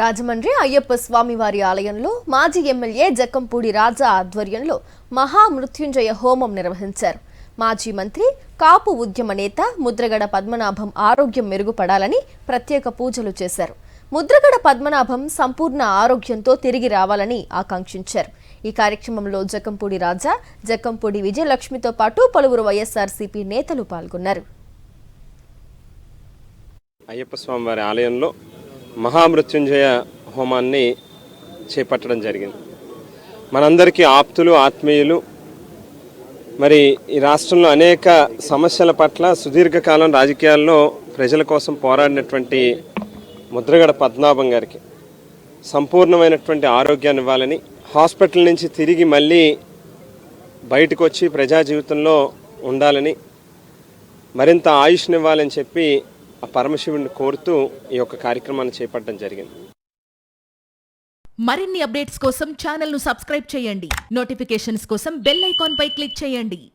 రాజమండ్రి అయ్యప్ప స్వామివారి ఆలయంలో మాజీ ఎమ్మెల్యే జక్కంపూడి రాజా ఆధ్వర్యంలో మహామృత్యుంజయ హోమం నిర్వహించారు. మాజీ మంత్రి కాపు ఉద్యమ నేత ముద్రగడ పద్మనాభం ఆరోగ్యం మెరుగుపడాలని ప్రత్యేక పూజలు చేశారు. ముద్రగడ పద్మనాభం సంపూర్ణ ఆరోగ్యంతో తిరిగి రావాలని ఆకాంక్షించారు. ఈ కార్యక్రమంలో జక్కంపూడి రాజా, జక్కంపూడి విజయలక్ష్మితో పాటు పలువురు వైఎస్ఆర్సీపీ నేతలు పాల్గొన్నారు. అయ్యప్ప స్వామివారి ఆలయంలో మహామృత్యుంజయ హోమాన్ని చేపట్టడం జరిగింది. మనందరికీ ఆప్తులు, ఆత్మీయులు, మరి ఈ రాష్ట్రంలో అనేక సమస్యల పట్ల సుదీర్ఘకాలం రాజకీయాల్లో ప్రజల కోసం పోరాడినటువంటి ముద్రగడ పద్మనాభం గారికి సంపూర్ణమైనటువంటి ఆరోగ్యాన్ని ఇవ్వాలని, హాస్పిటల్ నుంచి తిరిగి మళ్ళీ బయటకు వచ్చి ప్రజా జీవితంలో ఉండాలని, మరింత ఆయుష్నివ్వాలని చెప్పి ఆ పరమశివుడిని కోరుతూ ఈ యొక్క కార్యక్రమాన్ని చేపట్టడం జరిగింది. మరిన్ని అప్డేట్స్ కోసం ఛానల్ ను సబ్స్క్రైబ్ చేయండి. నోటిఫికేషన్స్ కోసం బెల్ ఐకాన్ పై క్లిక్ చేయండి.